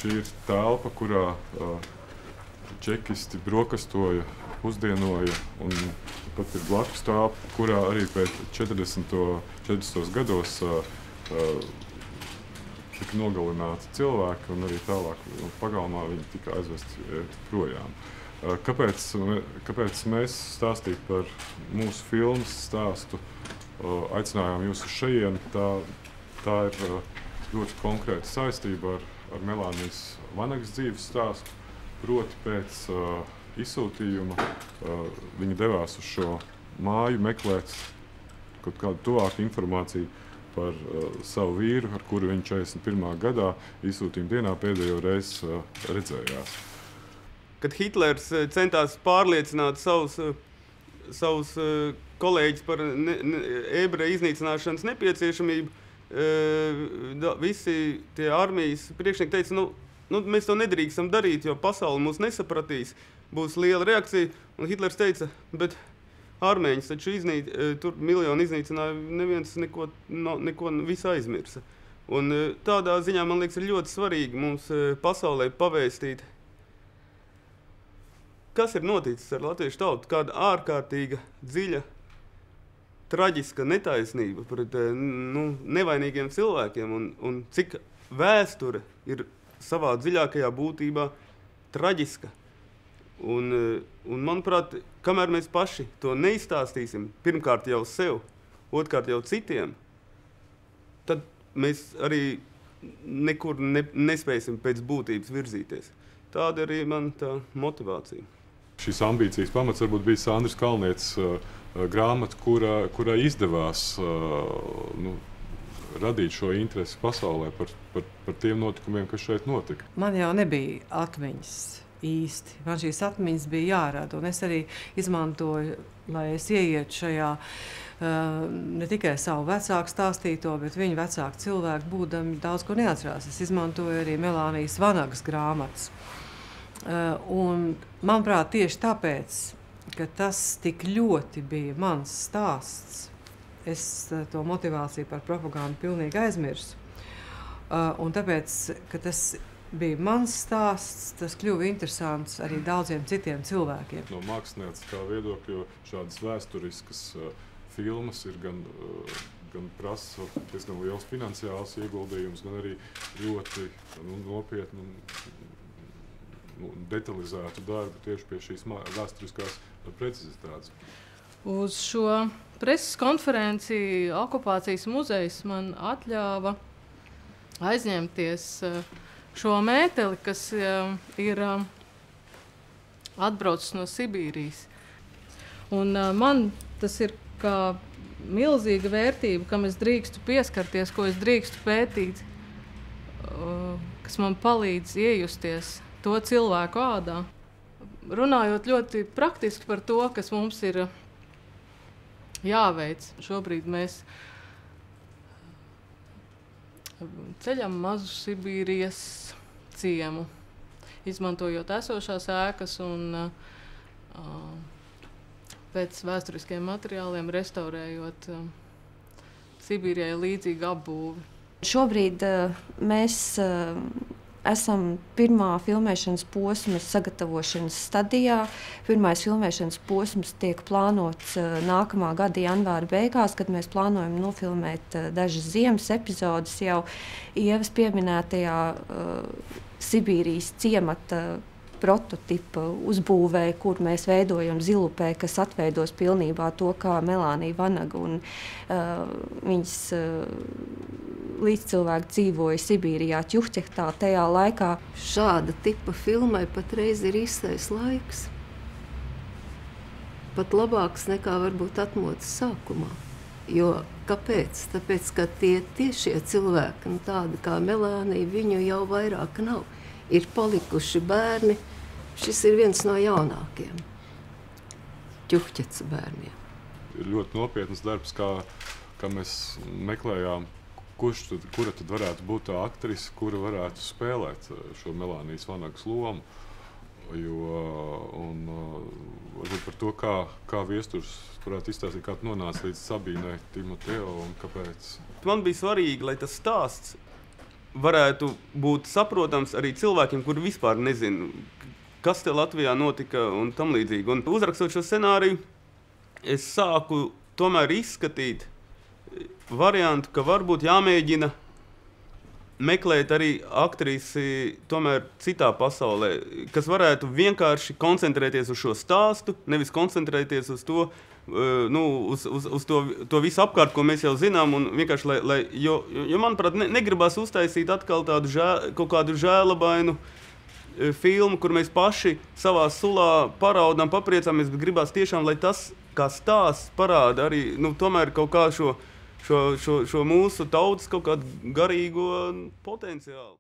šī ir telpa, kurā čekisti brokastoja, pusdienoja, un pat ir blakus telpa, kurā arī pēc 40. gados tika nogalināti cilvēki, un arī tālāk pagalmā viņi tika aizvesti projām. Kāpēc mēs stāstīt par mūsu filmas stāstu aicinājām jūs uz šejieni? Tā ir ļoti konkrēta saistība ar Melānijas Vanagas dzīves stāstu. Proti pēc izsūtījuma viņa devās uz šo māju meklēt kaut kādu tuvāku informāciju par savu vīru, ar kuru viņa 41. gadā izsūtījuma dienā pēdējo reizi redzējās. Kad Hitlers centās pārliecināt savus kolēģis par ebreju iznīcināšanas nepieciešamību, visi tie armijas priekšnieki teica, mēs to nedrīkstam darīt, jo pasauli mūs nesapratīs, būs liela reakcija. Un Hitlers teica, bet armēņus taču tur miljonu iznīcināja, neviens neko visu aizmirsa. Un tādā ziņā, man liekas, ir ļoti svarīgi mums pasaulē pavēstīt, kas ir noticis ar latviešu tautu, kāda ārkārtīga, dziļa, traģiska netaisnība pret nevainīgiem cilvēkiem un cik vēsture ir savā dziļākajā būtībā traģiska. Un manuprāt, kamēr mēs paši to neizstāstīsim, pirmkārt jau sev, otrkārt jau citiem, tad mēs arī nekur nespēsim pēc būtības virzīties. Tāda arī man tā motivācija. Šīs ambīcijas pamats varbūt bija Sandras Kalnietes grāmata, kurai izdevās radīt šo interesi pasaulē par tiem notikumiem, kas šeit notika. Man jau nebija atmiņas īsti. Man šīs atmiņas bija jārada, un es arī izmantoju, lai es ieietu šajā ne tikai savu vecāku stāstīto, bet viņu vecāku cilvēku būdami daudz ko neatcerās. Es izmantoju arī Melānijas Vanagas grāmatas. Un, manuprāt, tieši tāpēc, ka tas tik ļoti bija mans stāsts, es to motivāciju par propagandu pilnīgi aizmirsu. Un tāpēc, ka tas bija mans stāsts, tas kļuva interesants arī daudziem citiem cilvēkiem. No mākslinieckā viedokļa šādas vēsturiskas filmas ir gan prasa diezgan liels finansiāls ieguldījums, gan arī ļoti nopietnu detalizētu darbu tieši pie šīs vēsturiskās precizitātes. Uz šo preses konferenci Okupācijas muzejs man atļāva aizņemties šo mēteli, kas ir atbraucis no Sibīrijas. Un man tas ir kā milzīga vērtība, kam es drīkstu pieskarties, ko es drīkstu pētīt, kas man palīdz iejusties to cilvēku ādā. Runājot ļoti praktiski par to, kas mums ir jāveic. Šobrīd mēs ceļam mazu Sibīrijas ciemu, izmantojot esošās ēkas un pēc vēsturiskiem materiāliem restaurējot Sibīrijai līdzīgu apbūvi. Šobrīd mēs esam pirmā filmēšanas posma sagatavošanas stadijā. Pirmais filmēšanas posms tiek plānots nākamā gada janvāra beigās, kad mēs plānojam nofilmēt dažas ziemas epizodes jau Ievas pieminētajā Sibīrijas ciemata prototipa uzbūvē, kur mēs veidojam Zilupē, kas atveidos pilnībā to, kā Melānija Vanaga un viņas līdzcilvēki dzīvoja Sibīrijā, Ķuhtehtā tajā laikā. Šāda tipa filmai patreiz ir īstais laiks. Pat labāks nekā varbūt atmodas sākumā. Jo kāpēc? Tāpēc, ka tie tiešie cilvēki, tādi kā Melānija, viņu jau vairāk nav. Ir palikuši bērni. Šis ir viens no jaunākiem Ķuhteca bērniem. Ir ļoti nopietnas darbs, kā mēs meklējām, kura tad varētu būt tā aktrise, kura varētu spēlēt šo Melānijas Vanagas lomu. Varbūt par to, kā viesturs varētu izstāstīt, kā nonāca līdz Sabīnai Timoteo un kāpēc. Man bija svarīgi, lai tas stāsts varētu būt saprotams arī cilvēkiem, kuri vispār nezina, kas te Latvijā notika un tam līdzīgi. Un uzrakstot šo scenāriju, es sāku tomēr izskatīt variantu, ka varbūt jāmēģina meklēt arī aktrisi tomēr citā pasaulē, kas varētu vienkārši koncentrēties uz šo stāstu, nevis koncentrēties uz to, uz to visu apkārt, ko mēs jau zinām, un vienkārši, jo manuprāt, negribas uztaisīt atkal tādu kaut kādu žēlabainu filmu, kur mēs paši savā sulā paraudām, papriecāmies, bet gribās tiešām, lai tas, kā stāsts parāda arī, tomēr kaut kā šo mūsu tautas kaut kādu garīgo potenciālu.